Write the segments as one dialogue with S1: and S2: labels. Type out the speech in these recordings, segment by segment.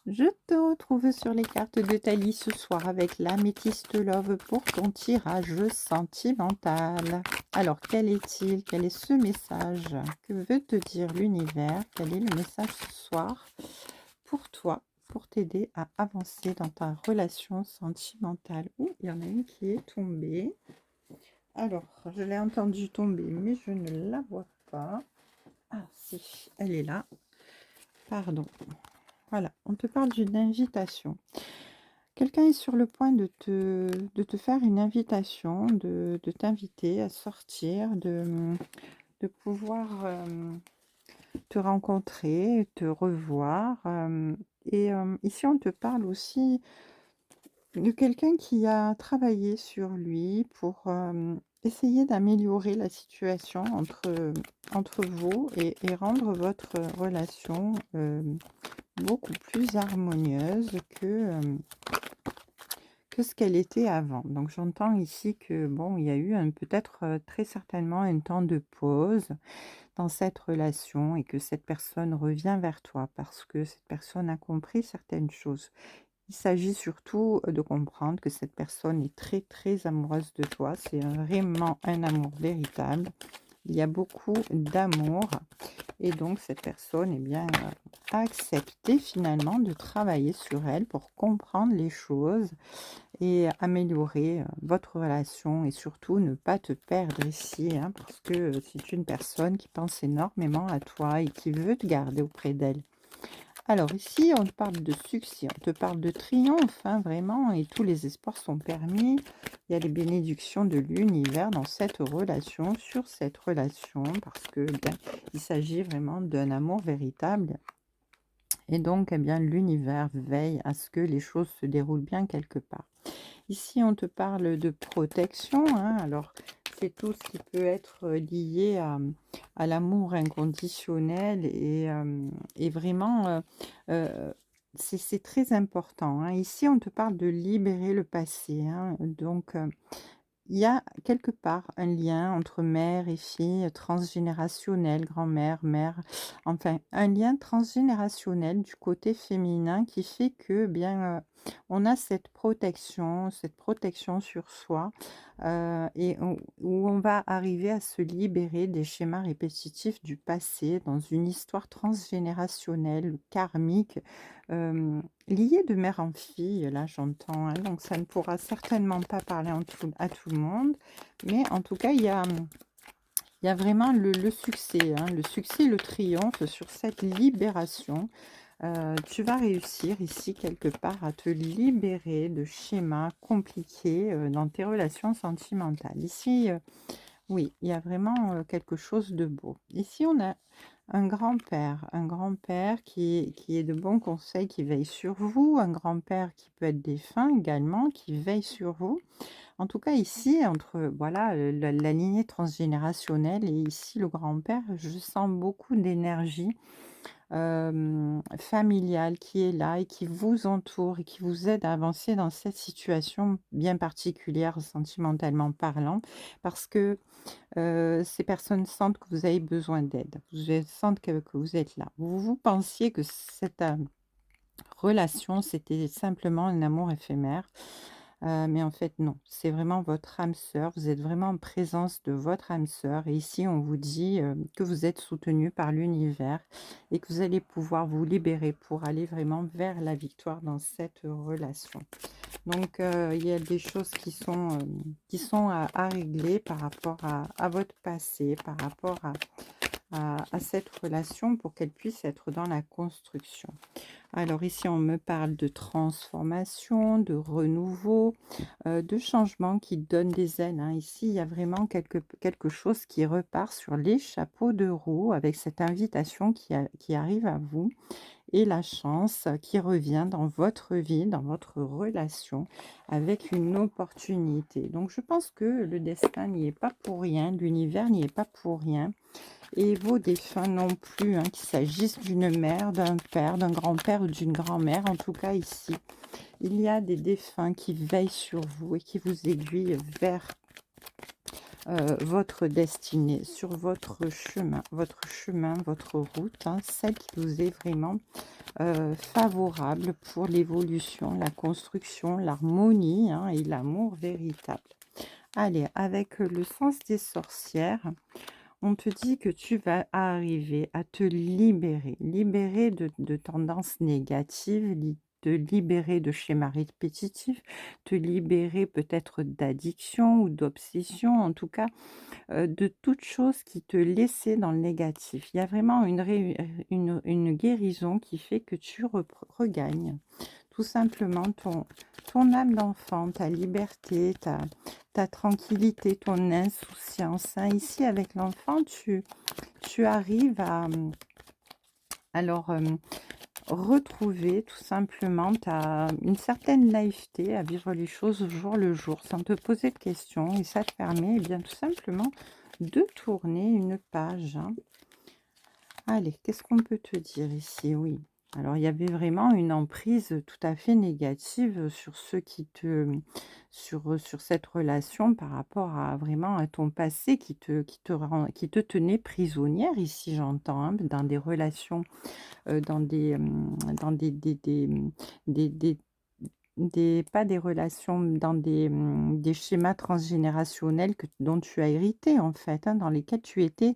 S1: Je te retrouve sur les cartes de Thalie ce soir avec l'améthyste Love pour ton tirage sentimental. Alors, quel est-il? Quel est ce message? Que veut te dire l'univers? Quel est le message ce soir pour toi, pour t'aider à avancer dans ta relation sentimentale? Ouh, il y en a une qui est tombée. Alors, je l'ai entendue tomber, mais je ne la vois pas. Ah si, elle est là. Pardon. Voilà, on te parle d'une invitation. Quelqu'un est sur le point de te faire une invitation, de t'inviter à sortir, de pouvoir te rencontrer, te revoir. Ici, on te parle aussi de quelqu'un qui a travaillé sur lui pour essayer d'améliorer la situation entre vous et rendre votre relation beaucoup plus harmonieuse que ce qu'elle était avant. Donc j'entends ici que bon, il y a eu peut-être très certainement un temps de pause dans cette relation et que cette personne revient vers toi parce que cette personne a compris certaines choses. Il s'agit surtout de comprendre que cette personne est très très amoureuse de toi. C'est vraiment un amour véritable. Il y a beaucoup d'amour et donc cette personne a accepté finalement de travailler sur elle pour comprendre les choses et améliorer votre relation et surtout ne pas te perdre ici, hein, parce que c'est une personne qui pense énormément à toi et qui veut te garder auprès d'elle. Alors ici, on te parle de succès, on te parle de triomphe, hein, vraiment, et tous les espoirs sont permis. Il y a les bénédictions de l'univers dans cette relation, sur cette relation, parce que bien, il s'agit vraiment d'un amour véritable. Et donc, eh bien, l'univers veille à ce que les choses se déroulent bien quelque part. Ici, on te parle de protection, hein. Alors, c'est tout ce qui peut être lié à l'amour inconditionnel et vraiment, c'est très important, hein. Ici, on te parle de libérer le passé, hein. Donc, il y a quelque part un lien entre mère et fille, transgénérationnel, grand-mère, mère, enfin un lien transgénérationnel du côté féminin qui fait que bien, on a cette protection sur soi, et où on va arriver à se libérer des schémas répétitifs du passé dans une histoire transgénérationnelle, karmique, liée de mère en fille, là j'entends, hein, donc ça ne pourra certainement pas parler à tout le monde, mais en tout cas il y a vraiment le succès, hein, le succès, le triomphe sur cette libération. Tu vas réussir ici quelque part à te libérer de schémas compliqués dans tes relations sentimentales. Ici, oui, il y a vraiment quelque chose de beau. Ici, on a un grand-père qui est de bons conseils, qui veille sur vous, un grand-père qui peut être défunt également, qui veille sur vous. En tout cas, ici, entre voilà, la lignée transgénérationnelle et ici le grand-père, je sens beaucoup d'énergie familiale qui est là et qui vous entoure et qui vous aide à avancer dans cette situation bien particulière sentimentalement parlant. Parce que ces personnes sentent que vous avez besoin d'aide. Vous sentent que vous êtes là. Vous pensiez que cette relation, c'était simplement un amour éphémère. Mais en fait non, c'est vraiment votre âme sœur, vous êtes vraiment en présence de votre âme sœur et ici on vous dit, que vous êtes soutenu par l'univers et que vous allez pouvoir vous libérer pour aller vraiment vers la victoire dans cette relation. Donc il y a des choses qui sont à régler par rapport à votre passé, par rapport à cette relation pour qu'elle puisse être dans la construction. Alors ici, on me parle de transformation, de renouveau, de changement qui donne des ailes, hein. Ici, il y a vraiment quelque chose qui repart sur les chapeaux de roue avec cette invitation qui arrive à vous et la chance qui revient dans votre vie, dans votre relation avec une opportunité. Donc je pense que le destin n'y est pas pour rien, l'univers n'y est pas pour rien et vos défunts non plus, hein, qu'il s'agisse d'une mère, d'un père, d'un grand-père ou d'une grand-mère. En tout cas, ici, il y a des défunts qui veillent sur vous et qui vous aiguillent vers votre destinée, sur votre chemin, votre route, hein, celle qui vous est vraiment favorable pour l'évolution, la construction, l'harmonie, hein, et l'amour véritable. Allez, avec le sens des sorcières, on te dit que tu vas arriver à te libérer, libérer de tendances négatives, te libérer de schémas répétitifs, te libérer peut-être d'addiction ou d'obsession, en tout cas de toute chose qui te laissait dans le négatif. Il y a vraiment une guérison qui fait que tu regagnes tout simplement ton âme d'enfant, ta liberté, ta tranquillité, ton insouciance, hein. Ici, avec l'enfant, tu arrives à, alors, retrouver tout simplement une certaine naïveté à vivre les choses au jour le jour, sans te poser de questions, et ça te permet, eh bien, tout simplement de tourner une page, hein. Allez, qu'est-ce qu'on peut te dire ici? Oui. Alors, il y avait vraiment une emprise tout à fait négative sur ceux sur cette relation par rapport à vraiment à ton passé qui te tenait prisonnière ici, j'entends, hein, dans des relations, dans des pas des relations, dans des schémas transgénérationnels dont tu as hérité, en fait, hein, dans lesquels tu étais,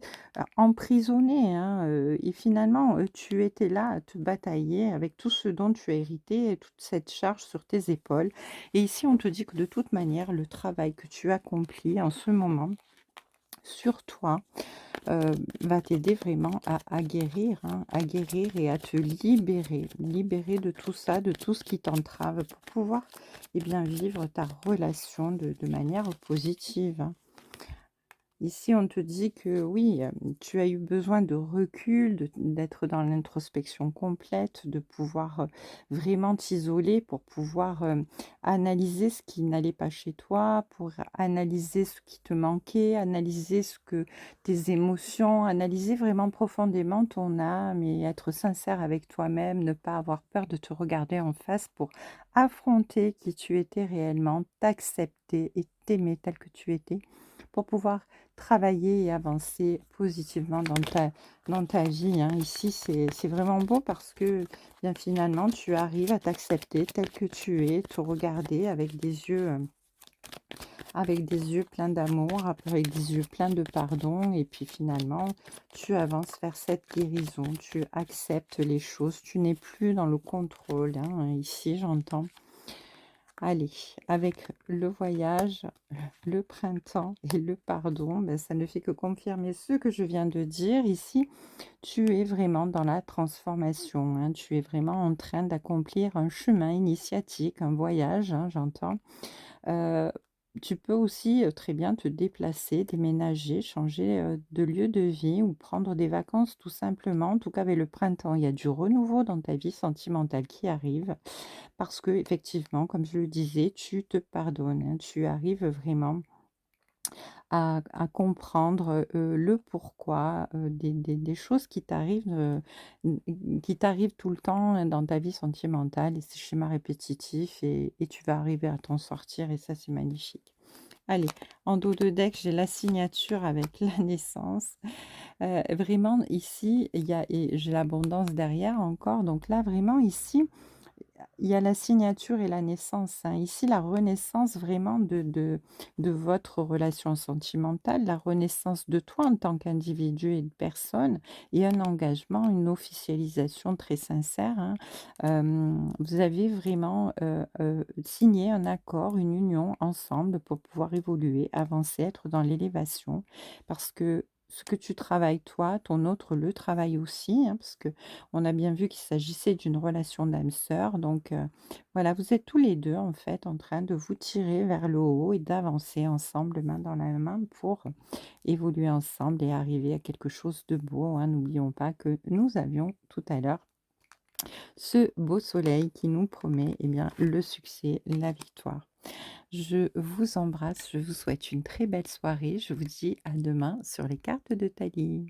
S1: emprisonné, hein, et finalement, tu étais là à te batailler avec tout ce dont tu as hérité et toute cette charge sur tes épaules. Et ici, on te dit que de toute manière, le travail que tu accomplis en ce moment sur toi, heu, va t'aider vraiment à guérir, hein, à guérir et à te libérer. Libérer de tout ça, de tout ce qui t'entrave pour pouvoir, eh bien, vivre ta relation de manière positive, hein. Ici, on te dit que oui, tu as eu besoin de recul, d'être dans l'introspection complète, de pouvoir, vraiment t'isoler pour pouvoir, analyser ce qui n'allait pas chez toi, pour analyser ce qui te manquait, analyser ce que tes émotions, analyser vraiment profondément ton âme et être sincère avec toi-même, ne pas avoir peur de te regarder en face pour affronter qui tu étais réellement, t'accepter et t'aimer tel que tu étais, pour pouvoir travailler et avancer positivement dans ta vie, hein. Ici, c'est vraiment beau parce que, bien, finalement, tu arrives à t'accepter tel que tu es, te regarder avec des yeux pleins d'amour, avec des yeux pleins de pardon, et puis finalement, tu avances vers cette guérison, tu acceptes les choses, tu n'es plus dans le contrôle, hein, ici, j'entends. Allez, avec le voyage, le printemps et le pardon, ben, ça ne fait que confirmer ce que je viens de dire. Ici, tu es vraiment dans la transformation, hein. Tu es vraiment en train d'accomplir un chemin initiatique, un voyage, hein, j'entends. Heu, Tu peux aussi, très bien te déplacer, déménager, changer, de lieu de vie ou prendre des vacances tout simplement. En tout cas, avec le printemps, il y a du renouveau dans ta vie sentimentale qui arrive parce que effectivement, comme je le disais, tu te pardonnes, hein. Tu arrives vraiment à comprendre, le pourquoi, des choses qui t'arrivent tout le temps, dans ta vie sentimentale, et ces schémas répétitifs, et tu vas arriver à t'en sortir, et ça, c'est magnifique. Allez, en dos de deck, j'ai la signature avec la naissance. Vraiment ici, il y a et j'ai l'abondance derrière encore, donc là, vraiment ici, il y a la signature et la naissance, hein. Ici, la renaissance vraiment de votre relation sentimentale, la renaissance de toi en tant qu'individu et de personne, et un engagement, une officialisation très sincère, hein. Vous avez vraiment, signé un accord, une union ensemble pour pouvoir évoluer, avancer, être dans l'élévation. Parce que ce que tu travailles toi, ton autre le travaille aussi, hein, parce que on a bien vu qu'il s'agissait d'une relation d'âme sœur, donc voilà, vous êtes tous les 2 en fait en train de vous tirer vers le haut et d'avancer ensemble, main dans la main, pour évoluer ensemble et arriver à quelque chose de beau, hein. N'oublions pas que nous avions tout à l'heure ce beau soleil qui nous promet, eh bien, le succès, la victoire. Je vous embrasse, je vous souhaite une très belle soirée, je vous dis à demain sur les cartes de Thalie.